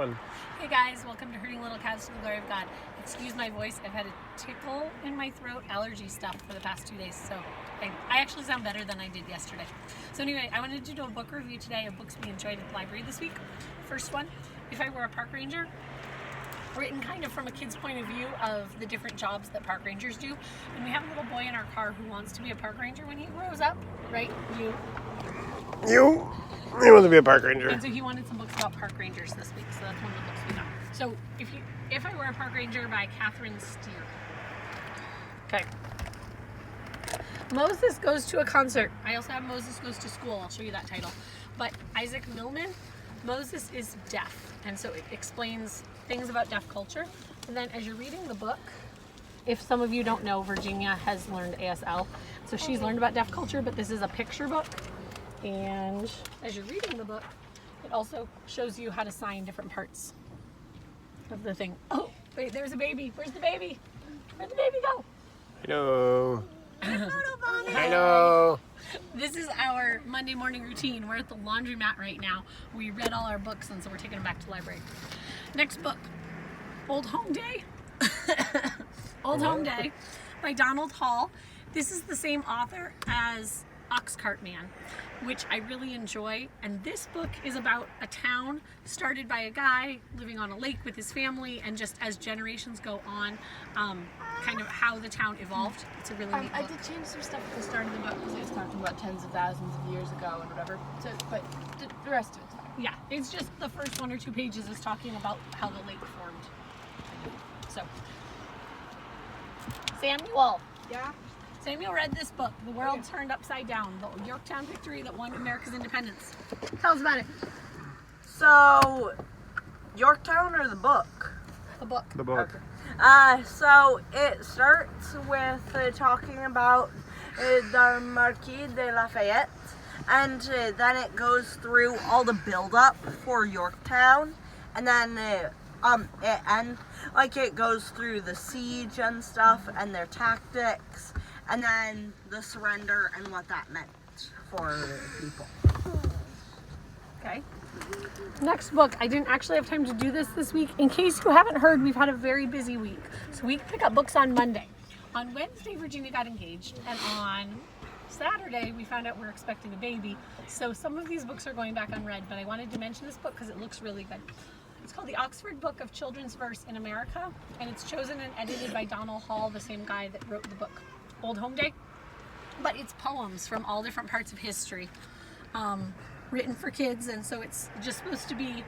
going? Hey guys, welcome to Herding Little Cows to the Glory of God. Excuse my voice, I've had a tickle in my throat, allergy stuff for the past 2 days, so I actually sound better than I did yesterday. So anyway, I wanted to do a book review today of books we enjoyed at the library this week. First one, If I Were a Park Ranger, written kind of from a kid's point of view of the different jobs that park rangers do. And we have a little boy in our car who wants to be a park ranger when he grows up, right? You want to be a park ranger. And so he wanted some books about park rangers this week, so that's one of the books we got. So If I Were a Park Ranger by Catherine Steer. Okay. Moses Goes to a Concert. I also have Moses Goes to School. I'll show you that title. But Isaac Millman, Moses is deaf, and so it explains things about deaf culture. And then as you're reading the book, if some of you don't know, Virginia has learned ASL, so she's learned about deaf culture, but this is a picture book. And as you're reading the book, it also shows you how to sign different parts of the thing. Oh, wait, there's a baby. Where's the baby? Where'd the baby go? Hello. Hello. This is our Monday morning routine. We're at the laundromat right now. We read all our books, and so we're taking them back to the library. Next book, Old Home Day. Old Home Day by Donald Hall. This is the same author as Oxcart Man, which I really enjoy. And this book is about a town started by a guy living on a lake with his family, and just as generations go on, kind of how the town evolved. It's a really neat book. I did change some stuff at the start of the book because it was talking about tens of thousands of years ago and whatever. So, but the rest of it's fine. Yeah, it's just the first 1 or 2 pages is talking about how the lake formed. So, Samuel. Yeah. Samuel read this book, The World Turned Upside Down, the Yorktown victory that won America's independence. Tell us about it. So, Yorktown or the book? The book. The book. So it starts with talking about the Marquis de Lafayette, and then it goes through all the build-up for Yorktown, and then it ends, like it goes through the siege and stuff, and their tactics, and then the surrender and what that meant for people. Okay. Next book. I didn't actually have time to do this week. In case you haven't heard, we've had a very busy week. So we pick up books on Monday. On Wednesday, Virginia got engaged, and on Saturday, we found out we're expecting a baby. So some of these books are going back unread, but I wanted to mention this book because it looks really good. It's called The Oxford Book of Children's Verse in America, and it's chosen and edited by Donald Hall, the same guy that wrote the book Old Home Day. But it's poems from all different parts of history. Written for kids, and so it's just supposed to be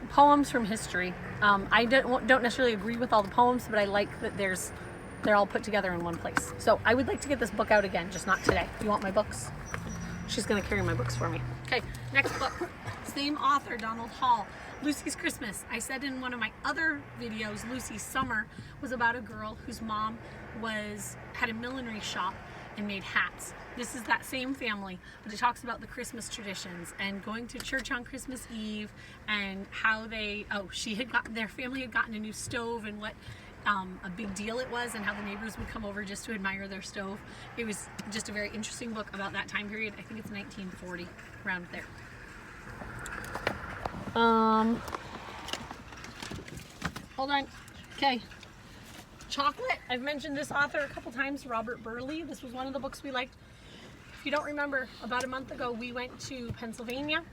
poems from history. I don't necessarily agree with all the poems, but I like that they're all put together in one place. So I would like to get this book out again, just not today. You want my books? She's gonna carry my books for me. Okay, next book. Same author, Donald Hall. Lucy's Christmas. I said in one of my other videos, Lucy's Summer was about a girl whose mom had a millinery shop and made hats. This is that same family, but it talks about the Christmas traditions and going to church on Christmas Eve, and how their family had gotten a new stove, and what a big deal it was, and how the neighbors would come over just to admire their stove. It was just a very interesting book about that time period. I think it's 1940, around there. Hold on. Okay. Chocolate. I've mentioned this author a couple times, Robert Burley. This was one of the books we liked. If you don't remember, about a month ago we went to Pennsylvania,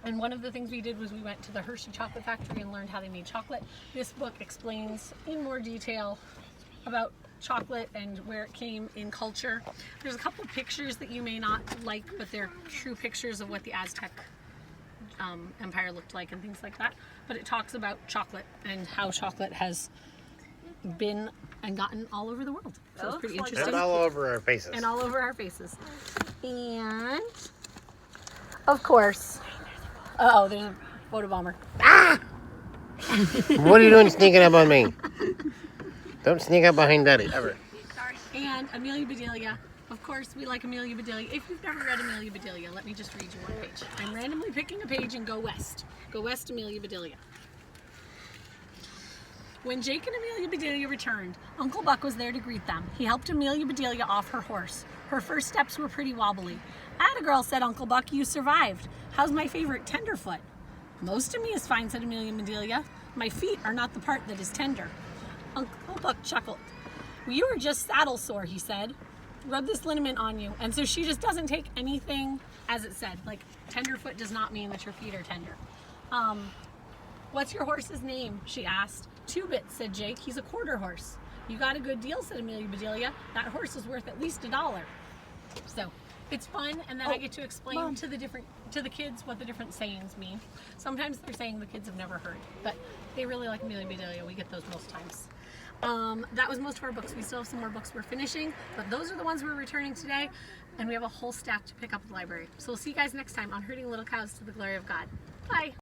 and one of the things we did was we went to the Hershey Chocolate Factory and learned how they made chocolate. This book explains in more detail about chocolate and where it came in culture. There's a couple pictures that you may not like, but they're true pictures of what the Aztec Empire looked like and things like that. But it talks about chocolate and how chocolate has been and gotten all over the world. So it's pretty interesting. And all over our faces. And all over our faces. And of course, there's a photo bomber. Ah! What are you doing sneaking up on me? Don't sneak up behind Daddy, ever. Sorry. And Amelia Bedelia. Of course, we like Amelia Bedelia. If you've never read Amelia Bedelia, let me just read you one page. I'm randomly picking a page and go west. Go west, Amelia Bedelia. When Jake and Amelia Bedelia returned, Uncle Buck was there to greet them. He helped Amelia Bedelia off her horse. Her first steps were pretty wobbly. "Atta girl," said Uncle Buck, "you survived. How's my favorite, Tenderfoot?" Most of me is fine, said Amelia Bedelia. My feet are not the part that is tender. Uncle Buck chuckled. Well, you are just saddle sore, he said. Rub this liniment on you. And so she just doesn't take anything as it said. Like, tenderfoot does not mean that your feet are tender. What's your horse's name? She asked. Two-Bit, said Jake. He's a quarter horse. You got a good deal, said Amelia Bedelia. That horse is worth at least $1. So it's fun, and then I get to explain to the kids what the different sayings mean. Sometimes they're saying the kids have never heard, but they really like Amelia Bedelia. We get those most times. That was most of our books. We still have some more books we're finishing, but those are the ones we're returning today, and we have a whole stack to pick up at the library. So we'll see you guys next time on Herding Little Cows to the Glory of God. Bye.